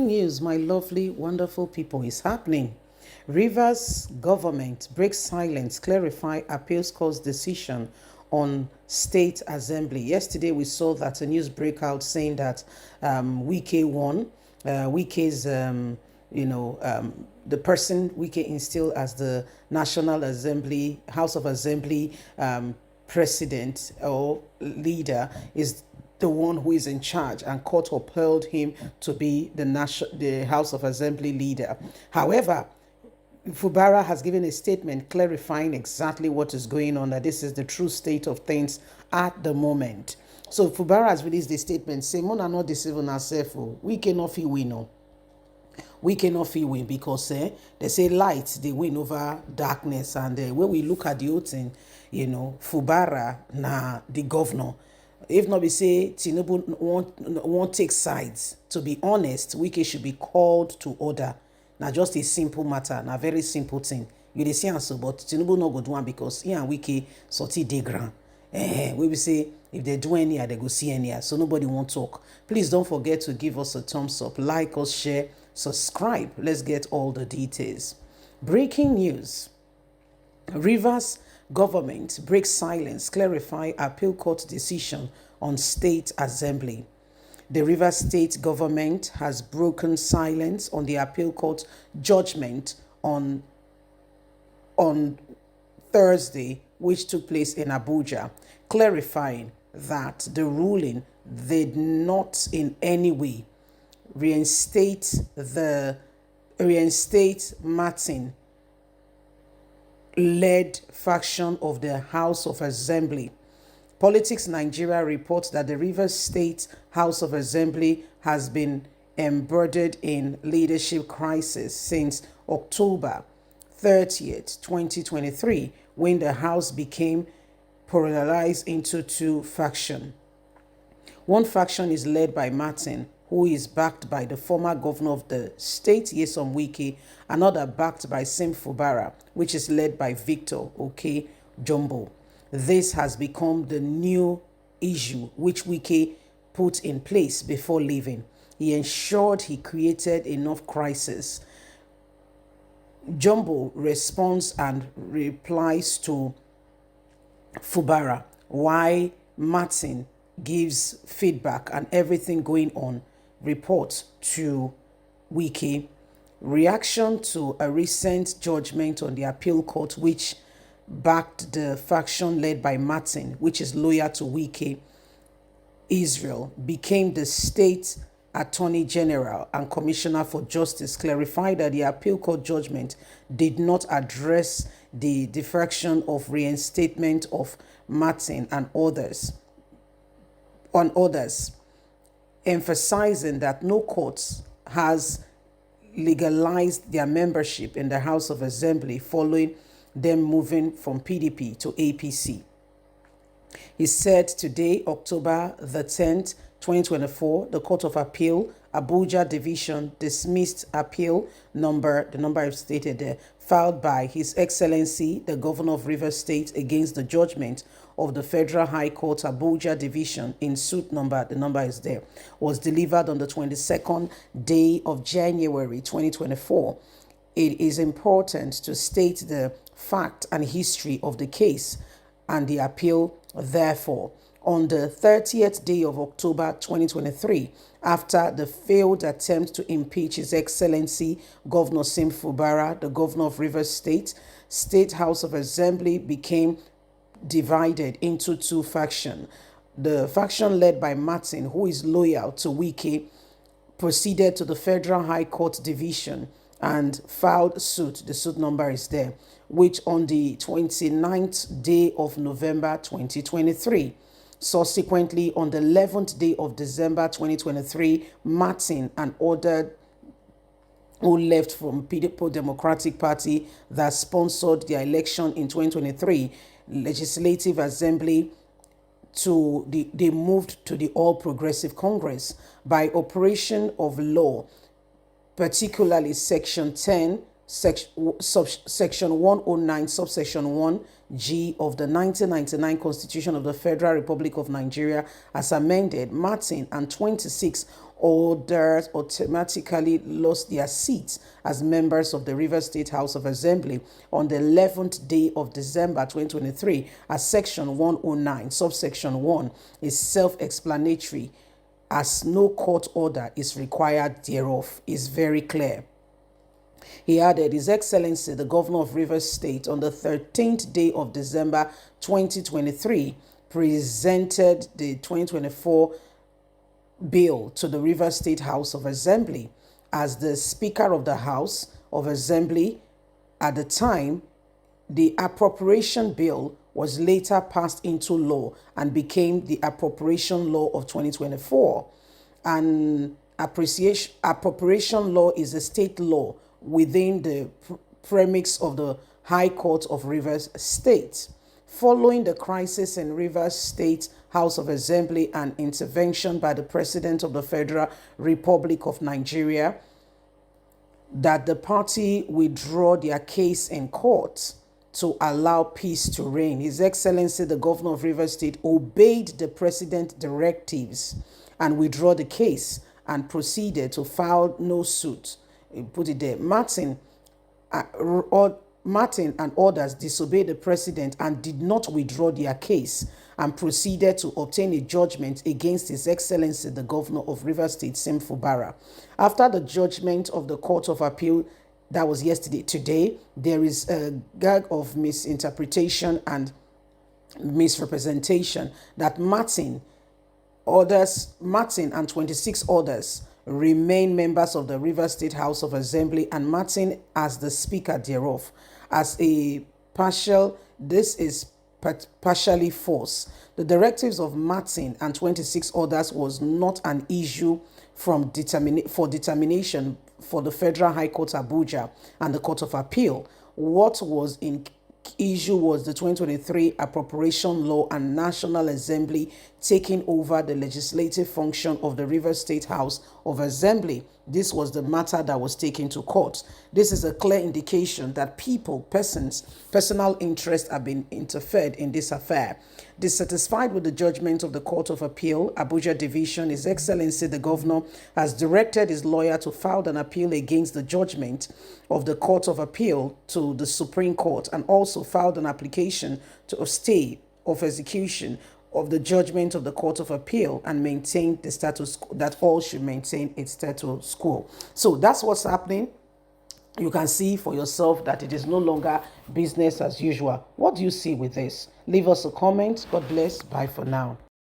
News, my lovely, wonderful people, is happening. Rivers government breaks silence, clarify appeals court's decision on state assembly. Yesterday, we saw that a news breakout saying that Wike won. Wike's, the person Wike instilled as the National Assembly, House of Assembly president or leader is the one who is in charge, and court upheld him to be the House of Assembly leader. However, Fubara has given a statement clarifying exactly what is going on, that this is the true state of things at the moment. So Fubara has released a statement saying, "Mona not deceiving ourselves. We cannot feel we know. We cannot feel win because they say light they win over darkness, and when we look at the whole thing, Fubara na the governor. If not, we say Tinubu won't take sides. To be honest, Wike should be called to order. Now, just a simple matter, now very simple thing. You dey see answer, but Tinubu no go do one because he and Wike sorti dey ground. We will say if they do any, they go see any. So nobody won't talk. Please don't forget to give us a thumbs up, like us, share, subscribe. Let's get all the details. Breaking news. Rivers government breaks silence, clarify appeal court decision on state assembly. The Rivers state government has broken silence on the appeal court judgment on Thursday, which took place in Abuja, clarifying that the ruling did not in any way reinstate Martin led faction of the House of Assembly. Politics Nigeria reports that the Rivers State House of Assembly has been embroiled in leadership crisis since October 30th, 2023, when the House became polarized into two factions. One faction is led by Martin, who is backed by the former governor of the state, Nyesom Wike, another backed by Sim Fubara, which is led by Victor Oke Jumbo. This has become the new issue which Wike put in place before leaving. He ensured he created enough crisis. Jumbo responds and replies to Fubara, why Martin gives feedback and everything going on, report to Wike. Reaction to a recent judgment on the appeal court which backed the faction led by Martin, which is loyal to Wike. Israel became the state attorney general and commissioner for justice, clarified that the appeal court judgment did not address the defection of reinstatement of Martin and others, emphasizing that no court has legalized their membership in the House of Assembly following them moving from PDP to APC. He said today, October the 10th, 2024, the Court of Appeal, Abuja Division, dismissed appeal number, the number I've stated there, filed by His Excellency, the Governor of Rivers State, against the judgment of the Federal High Court, Abuja Division, in suit number, the number is there, was delivered on the 22nd day of January, 2024. It is important to state the fact and history of the case and the appeal. Therefore, on the 30th day of October 2023, after the failed attempt to impeach His Excellency Governor Sim Fubara, the Governor of Rivers State, State House of Assembly became divided into two factions. The faction led by Martin, who is loyal to Wike, proceeded to the Federal High Court Division and filed suit, the suit number is there, which on the 29th day of November 2023. Subsequently, on the 11th day of December 2023, Martin and other who left from People Democratic Party that sponsored the election in 2023 Legislative Assembly they moved to the All Progressive Congress by operation of law, particularly Section 10, Section 109, subsection 1G of the 1999 Constitution of the Federal Republic of Nigeria, as amended, Martin and 26 others automatically lost their seats as members of the Rivers State House of Assembly on the 11th day of December 2023, as Section 109, subsection 1 is self-explanatory, as no court order is required thereof. Is very clear. He added, His Excellency, the Governor of Rivers State, on the 13th day of December 2023, presented the 2024 bill to the Rivers State House of Assembly. As the Speaker of the House of Assembly at the time, the appropriation bill was later passed into law and became the appropriation law of 2024. And appropriation law is a state law within the premise of the High Court of Rivers State. Following the crisis in Rivers State House of Assembly and intervention by the President of the Federal Republic of Nigeria, that the party withdraw their case in court to allow peace to reign. His Excellency, the Governor of Rivers State, obeyed the President's directives and withdraw the case and proceeded to file no suit. He put it there. Martin and others disobeyed the President and did not withdraw their case and proceeded to obtain a judgment against His Excellency, the Governor of Rivers State, Fubara. After the judgment of the Court of Appeal, that was yesterday, today, there is a gag of misinterpretation and misrepresentation that Martin and 26 others remain members of the Rivers State House of Assembly, and Martin as the Speaker thereof. This is partially false. The directives of Martin and 26 others was not an issue for determination for the Federal High Court Abuja and the Court of Appeal. What was in issue was the 2023 appropriation law and National Assembly taking over the legislative function of the Rivers State House of Assembly. This was the matter that was taken to court. This is a clear indication that personal interests have been interfered in this affair. Dissatisfied with the judgment of the Court of Appeal, Abuja Division, His Excellency the Governor has directed his lawyer to file an appeal against the judgment of the Court of Appeal to the Supreme Court, and also filed an application to a stay of execution of the judgment of the Court of Appeal and maintain the status quo, that all should maintain its status quo. So that's what's happening. You can see for yourself that it is no longer business as usual. What do you see with this? Leave us a comment. God bless. Bye for now.